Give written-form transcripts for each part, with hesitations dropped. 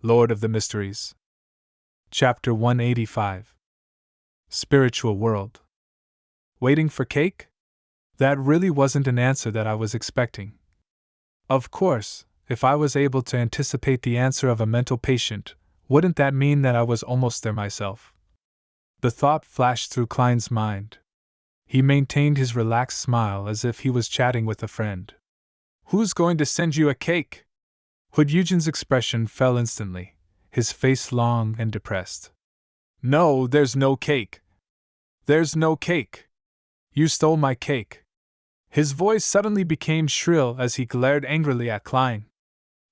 Lord of the Mysteries. Chapter 185. Spiritual World. Waiting for cake? That really wasn't an answer that I was expecting. Of course, if I was able to anticipate the answer of a mental patient, wouldn't that mean that I was almost there myself? The thought flashed through Klein's mind. He maintained his relaxed smile as if he was chatting with a friend. Who's going to send you a cake? Hood Eugen's expression fell instantly, his face long and depressed. No, there's no cake. There's no cake. You stole my cake. His voice suddenly became shrill as he glared angrily at Klein.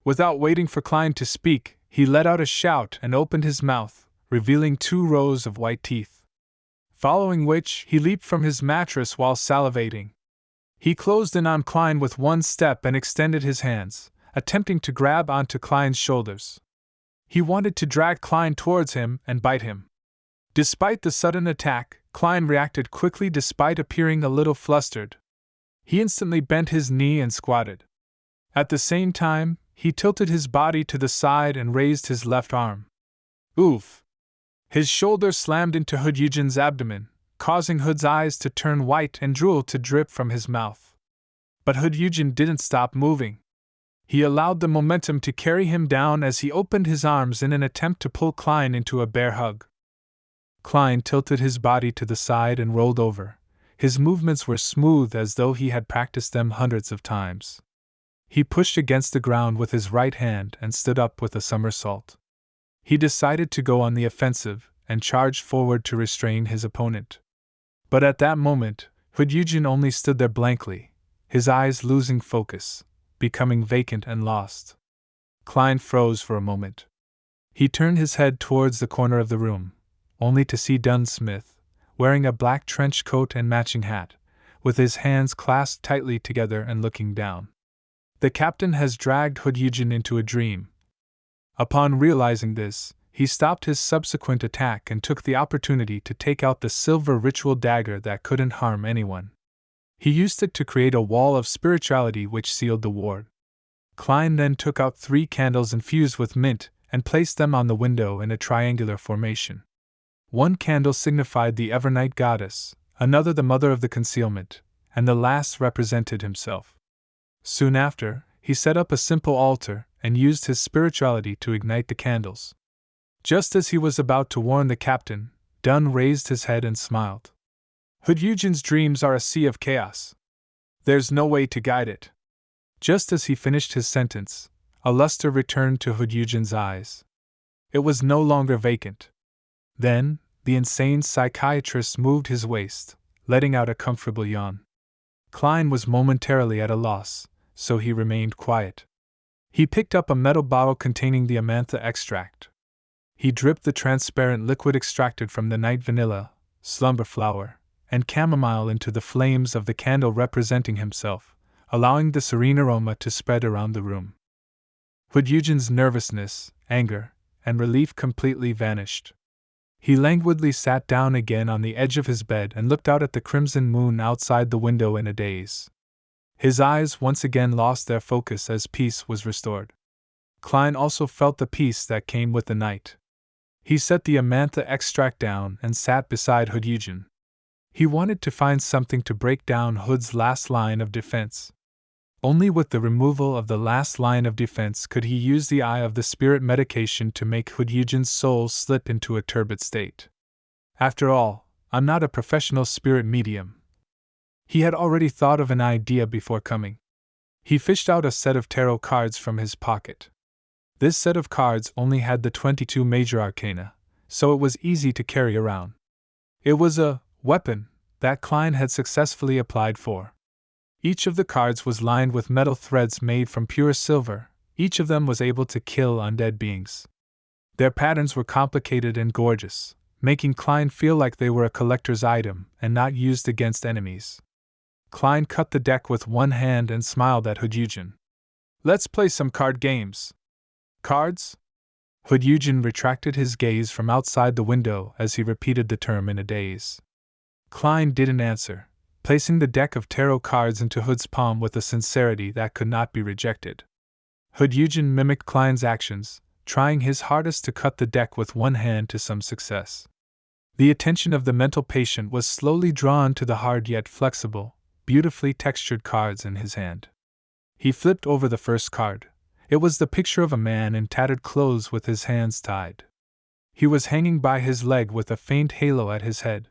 Without waiting for Klein to speak, he let out a shout and opened his mouth, revealing 2 rows of white teeth. Following which, he leaped from his mattress while salivating. He closed in on Klein with one step and extended his hands, attempting to grab onto Klein's shoulders. He wanted to drag Klein towards him and bite him. Despite the sudden attack, Klein reacted quickly despite appearing a little flustered. He instantly bent his knee and squatted. At the same time, he tilted his body to the side and raised his left arm. Oof! His shoulder slammed into Hood Eugen's abdomen, causing Hood's eyes to turn white and drool to drip from his mouth. But Hood Eugen didn't stop moving. He allowed the momentum to carry him down as he opened his arms in an attempt to pull Klein into a bear hug. Klein tilted his body to the side and rolled over. His movements were smooth as though he had practiced them hundreds of times. He pushed against the ground with his right hand and stood up with a somersault. He decided to go on the offensive and charged forward to restrain his opponent. But at that moment, Hood Eugen only stood there blankly, his eyes losing focus, becoming vacant and lost. Klein froze for a moment. He turned his head towards the corner of the room, only to see Dunn Smith, wearing a black trench coat and matching hat, with his hands clasped tightly together and looking down. The captain has dragged Hood Eugen into a dream. Upon realizing this, he stopped his subsequent attack and took the opportunity to take out the silver ritual dagger that couldn't harm anyone. He used it to create a wall of spirituality which sealed the ward. Klein then took out 3 candles infused with mint and placed them on the window in a triangular formation. One candle signified the Evernight goddess, another the mother of the concealment, and the last represented himself. Soon after, he set up a simple altar and used his spirituality to ignite the candles. Just as he was about to warn the captain, Dunn raised his head and smiled. Hood Eugen's dreams are a sea of chaos. There's no way to guide it. Just as he finished his sentence, a luster returned to Hood Eugen's eyes. It was no longer vacant. Then, the insane psychiatrist moved his waist, letting out a comfortable yawn. Klein was momentarily at a loss, so he remained quiet. He picked up a metal bottle containing the amantha extract. He dripped the transparent liquid extracted from the night vanilla, slumber flower, and chamomile into the flames of the candle representing himself, allowing the serene aroma to spread around the room. Hood Eugen's nervousness, anger, and relief completely vanished. He languidly sat down again on the edge of his bed and looked out at the crimson moon outside the window in a daze. His eyes once again lost their focus as peace was restored. Klein also felt the peace that came with the night. He set the amantha extract down and sat beside Hood Eugen. He wanted to find something to break down Hood's last line of defense. Only with the removal of the last line of defense could he use the eye of the spirit medication to make Hood Eugen's soul slip into a turbid state. After all, I'm not a professional spirit medium. He had already thought of an idea before coming. He fished out a set of tarot cards from his pocket. This set of cards only had the 22 major arcana, so it was easy to carry around. It was a weapon that Klein had successfully applied for. Each of the cards was lined with metal threads made from pure silver. Each of them was able to kill undead beings. Their patterns were complicated and gorgeous, making Klein feel like they were a collector's item and not used against enemies. Klein cut the deck with one hand and smiled at Hood Eugen. Let's play some card games. Cards? Hood Eugen retracted his gaze from outside the window as he repeated the term in a daze. Klein didn't answer, placing the deck of tarot cards into Hood's palm with a sincerity that could not be rejected. Hood Eugen mimicked Klein's actions, trying his hardest to cut the deck with one hand to some success. The attention of the mental patient was slowly drawn to the hard yet flexible, beautifully textured cards in his hand. He flipped over the first card. It was the picture of a man in tattered clothes with his hands tied. He was hanging by his leg with a faint halo at his head.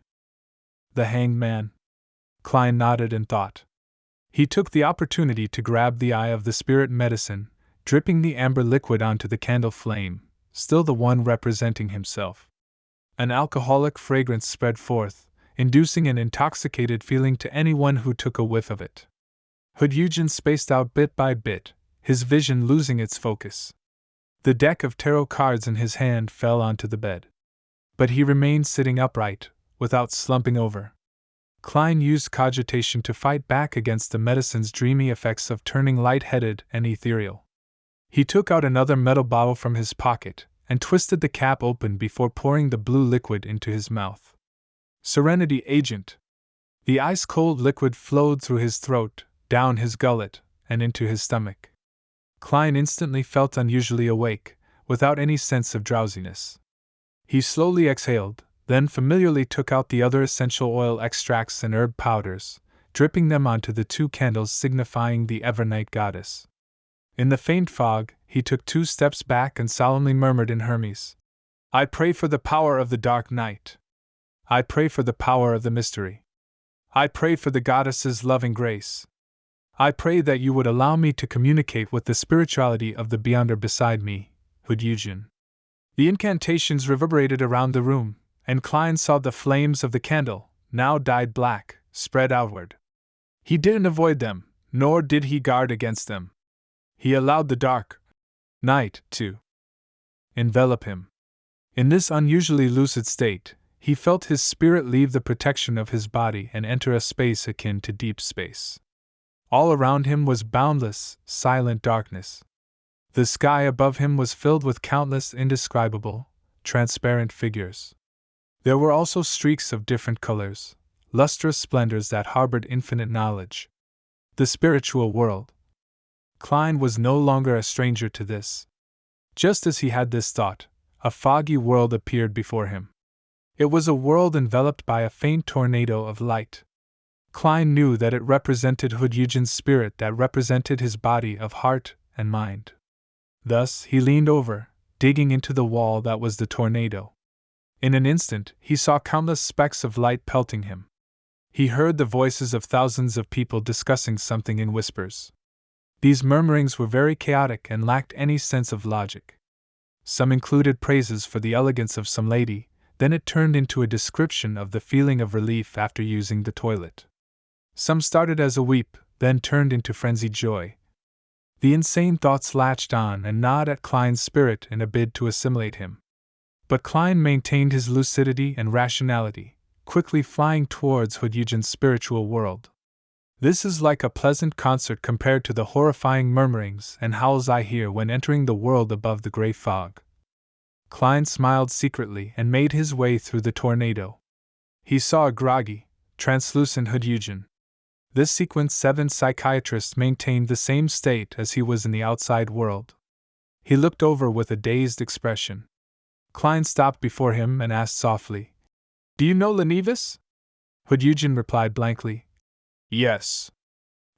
The Hanged Man. Klein nodded in thought. He took the opportunity to grab the eye of the spirit medicine, dripping the amber liquid onto the candle flame, still the one representing himself. An alcoholic fragrance spread forth, inducing an intoxicated feeling to anyone who took a whiff of it. Eugen spaced out bit by bit, his vision losing its focus. The deck of tarot cards in his hand fell onto the bed. But he remained sitting upright, without slumping over. Klein used cogitation to fight back against the medicine's dreamy effects of turning light-headed and ethereal. He took out another metal bottle from his pocket and twisted the cap open before pouring the blue liquid into his mouth. Serenity Agent. The ice-cold liquid flowed through his throat, down his gullet, and into his stomach. Klein instantly felt unusually awake, without any sense of drowsiness. He slowly exhaled, then familiarly took out the other essential oil extracts and herb powders, dripping them onto the 2 candles signifying the Evernight goddess. In the faint fog, he took 2 steps back and solemnly murmured in Hermes, "I pray for the power of the dark night. I pray for the power of the mystery. I pray for the goddess's loving grace. I pray that you would allow me to communicate with the spirituality of the Beyonder beside me, Eugen." The incantations reverberated around the room, and Klein saw the flames of the candle, now dyed black, spread outward. He didn't avoid them, nor did he guard against them. He allowed the dark night to envelop him. In this unusually lucid state, he felt his spirit leave the protection of his body and enter a space akin to deep space. All around him was boundless, silent darkness. The sky above him was filled with countless indescribable, transparent figures. There were also streaks of different colors, lustrous splendors that harbored infinite knowledge. The spiritual world. Klein was no longer a stranger to this. Just as he had this thought, a foggy world appeared before him. It was a world enveloped by a faint tornado of light. Klein knew that it represented Eugen's spirit that represented his body of heart and mind. Thus, he leaned over, digging into the wall that was the tornado. In an instant, he saw countless specks of light pelting him. He heard the voices of thousands of people discussing something in whispers. These murmurings were very chaotic and lacked any sense of logic. Some included praises for the elegance of some lady, then it turned into a description of the feeling of relief after using the toilet. Some started as a weep, then turned into frenzied joy. The insane thoughts latched on and gnawed at Klein's spirit in a bid to assimilate him. But Klein maintained his lucidity and rationality, quickly flying towards Eugen's spiritual world. This is like a pleasant concert compared to the horrifying murmurings and howls I hear when entering the world above the gray fog. Klein smiled secretly and made his way through the tornado. He saw a groggy, translucent Eugen. This sequence 7 psychiatrists maintained the same state as he was in the outside world. He looked over with a dazed expression. Klein stopped before him and asked softly, "Do you know Lenevis?" Eugen replied blankly, "Yes."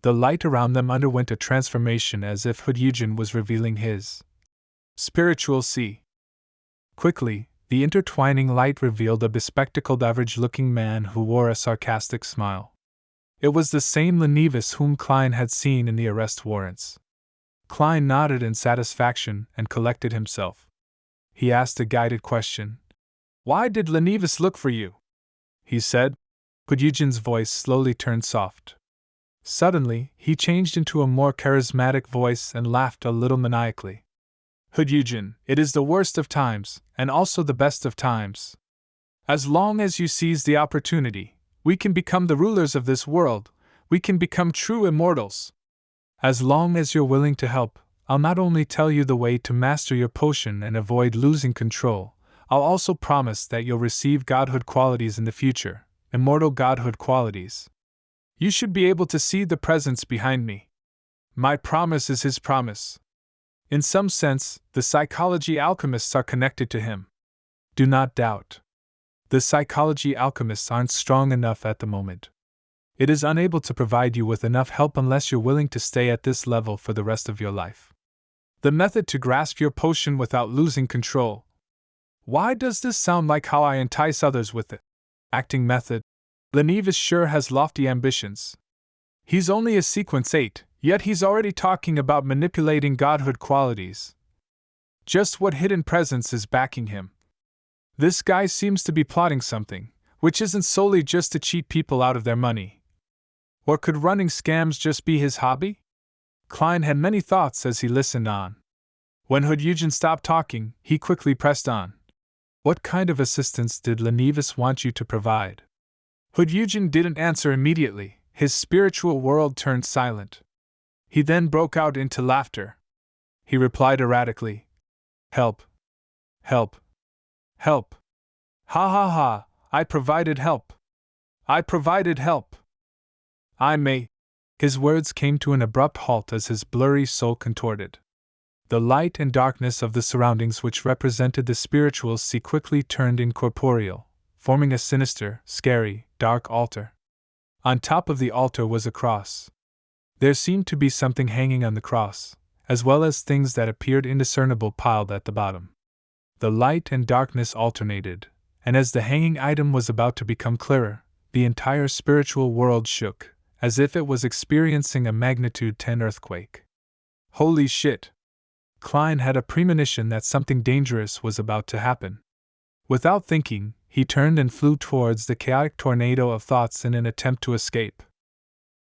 The light around them underwent a transformation as if Eugen was revealing his spiritual sea. Quickly, the intertwining light revealed a bespectacled average-looking man who wore a sarcastic smile. It was the same Lenevis whom Klein had seen in the arrest warrants. Klein nodded in satisfaction and collected himself. He asked a guided question. "Why did Lenevis look for you?" he said. Eugen's voice slowly turned soft. Suddenly, he changed into a more charismatic voice and laughed a little maniacally. "Eugen, it is the worst of times, and also the best of times. As long as you seize the opportunity, we can become the rulers of this world, we can become true immortals. As long as you're willing to help, I'll not only tell you the way to master your potion and avoid losing control, I'll also promise that you'll receive godhood qualities in the future, immortal godhood qualities. You should be able to see the presence behind me. My promise is his promise. In some sense, the psychology alchemists are connected to him. Do not doubt. The psychology alchemists aren't strong enough at the moment. It is unable to provide you with enough help unless you're willing to stay at this level for the rest of your life. The method to grasp your potion without losing control. Why does this sound like how I entice others with it? Acting method. Lenivus sure has lofty ambitions. He's only a sequence 8, yet he's already talking about manipulating godhood qualities. Just what hidden presence is backing him? This guy seems to be plotting something, which isn't solely just to cheat people out of their money. Or could running scams just be his hobby? Klein had many thoughts as he listened on. When Hood Eugen stopped talking, he quickly pressed on. What kind of assistance did Lenivus want you to provide? Hood Eugen didn't answer immediately. His spiritual world turned silent. He then broke out into laughter. He replied erratically, "Help. Help. Help. Ha ha ha, I provided help. I provided help. I may." His words came to an abrupt halt as his blurry soul contorted. The light and darkness of the surroundings which represented the spiritual sea quickly turned incorporeal, forming a sinister, scary, dark altar. On top of the altar was a cross. There seemed to be something hanging on the cross, as well as things that appeared indiscernible piled at the bottom. The light and darkness alternated, and as the hanging item was about to become clearer, the entire spiritual world shook, as if it was experiencing a magnitude 10 earthquake. Holy shit! Klein had a premonition that something dangerous was about to happen. Without thinking, he turned and flew towards the chaotic tornado of thoughts in an attempt to escape.